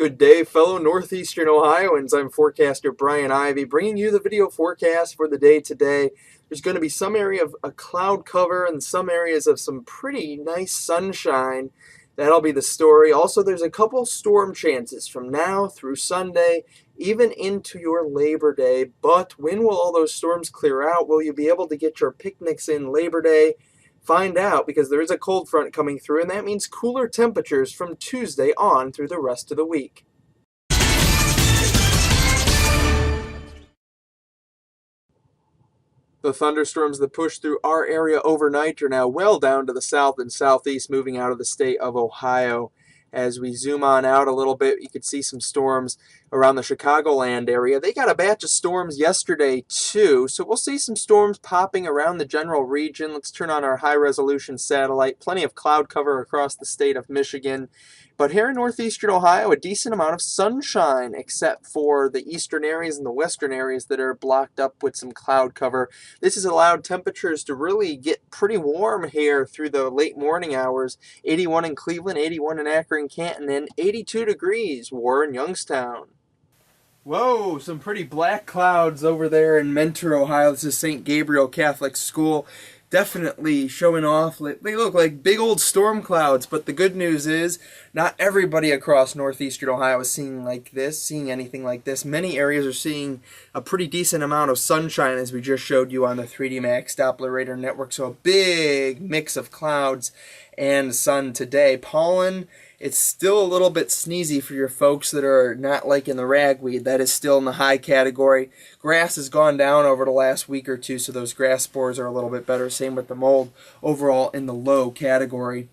Good day, fellow Northeastern Ohioans. I'm forecaster Brian Ivey, bringing you the video forecast for the day today. There's going to be some area of a cloud cover and some areas of some pretty nice sunshine. That'll be the story. Also, there's a couple storm chances from now through Sunday, even into your Labor Day. But when will all those storms clear out? Will you be able to get your picnics in Labor Day? Find out, because there is a cold front coming through, and that means cooler temperatures from Tuesday on through the rest of the week. The thunderstorms that pushed through our area overnight are now well down to the south and southeast, moving out of the state of Ohio. As we zoom on out a little bit, you could see some storms around the Chicagoland area. They got a batch of storms yesterday too, so we'll see some storms popping around the general region. Let's turn on our high-resolution satellite. Plenty of cloud cover across the state of Michigan. But here in northeastern Ohio, a decent amount of sunshine, except for the eastern areas and the western areas that are blocked up with some cloud cover. This has allowed temperatures to really get pretty warm here through the late morning hours. 81 in Cleveland, 81 in Akron, Canton, and 82 degrees Warren, Youngstown. Whoa, some pretty black clouds over there in Mentor, Ohio. This is St. Gabriel Catholic School. Definitely showing off. They look like big old storm clouds, but the good news is not everybody across northeastern Ohio is seeing anything like this. Many areas are seeing a pretty decent amount of sunshine, as we just showed you on the 3D Max Doppler radar network. So a big mix of clouds and sun today. Pollen, it's still a little bit sneezy for your folks that are not liking the ragweed. That is still in the high category. Grass has gone down over the last week or two, so those grass spores are a little bit better. Same with the mold, overall in the low category.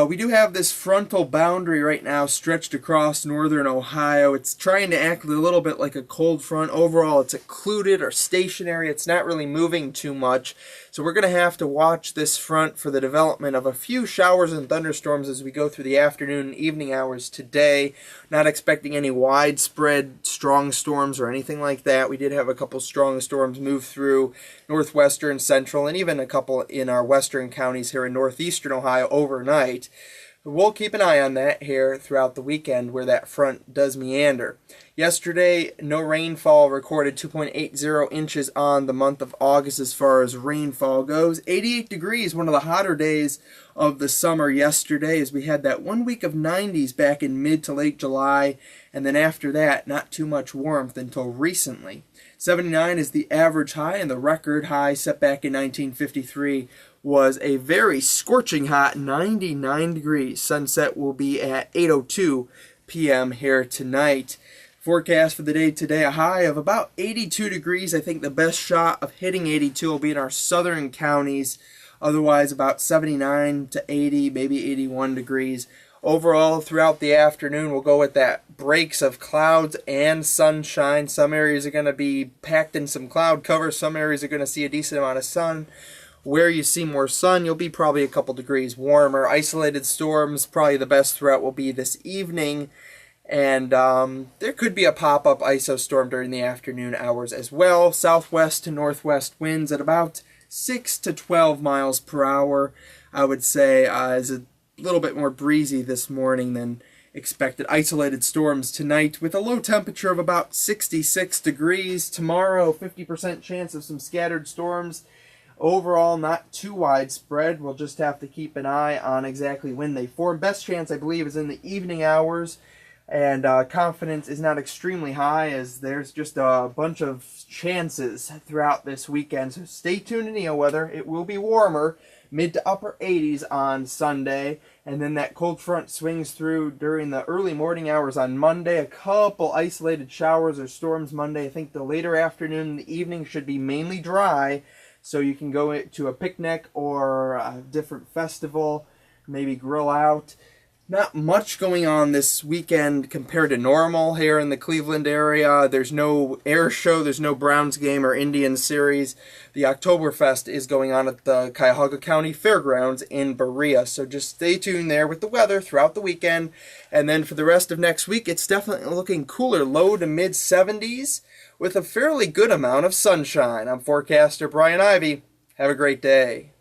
We do have this frontal boundary right now stretched across northern Ohio. It's trying to act a little bit like a cold front. Overall, it's occluded or stationary. It's not really moving too much. So we're going to have to watch this front for the development of a few showers and thunderstorms as we go through the afternoon and evening hours today. Not expecting any widespread strong storms or anything like that. We did have a couple strong storms move through northwestern, central, and even a couple in our western counties here in northeastern Ohio overnight. We'll keep an eye on that here throughout the weekend where that front does meander. Yesterday, no rainfall recorded, 2.80 inches on the month of August as far as rainfall goes. 88 degrees, one of the hotter days of the summer yesterday, as we had that 1 week of 90s back in mid to late July, and then after that, not too much warmth until recently. 79 is the average high, and the record high set back in 1953 was a very scorching hot 99 degrees. Sunset will be at 8:02 p.m. here tonight. Forecast for the day today, a high of about 82 degrees. I think the best shot of hitting 82 will be in our southern counties. Otherwise, about 79 to 80, maybe 81 degrees. Overall, throughout the afternoon, we'll go with that breaks of clouds and sunshine. Some areas are going to be packed in some cloud cover. Some areas are going to see a decent amount of sun. Where you see more sun, you'll be probably a couple degrees warmer. Isolated storms, probably the best threat will be this evening. And there could be a pop-up ISO storm during the afternoon hours as well. Southwest to northwest winds at about 6 to 12 miles per hour, I would say, is a little bit more breezy this morning than expected. Isolated storms tonight with a low temperature of about 66 degrees. Tomorrow, 50% chance of some scattered storms. Overall, not too widespread. We'll just have to keep an eye on exactly when they form. Best chance, I believe, is in the evening hours. And confidence is not extremely high, as there's just a bunch of chances throughout this weekend. So stay tuned to NeoWeather. It will be warmer, mid to upper 80s on Sunday. And then that cold front swings through during the early morning hours on Monday. A couple isolated showers or storms Monday. I think the later afternoon and the evening should be mainly dry. So you can go to a picnic or a different festival, maybe grill out. Not much going on this weekend compared to normal here in the Cleveland area. There's no air show, there's no Browns game or Indian series. The Oktoberfest is going on at the Cuyahoga County Fairgrounds in Berea. So just stay tuned there with the weather throughout the weekend. And then for the rest of next week, it's definitely looking cooler, low to mid 70s with a fairly good amount of sunshine. I'm forecaster Brian Ivey. Have a great day.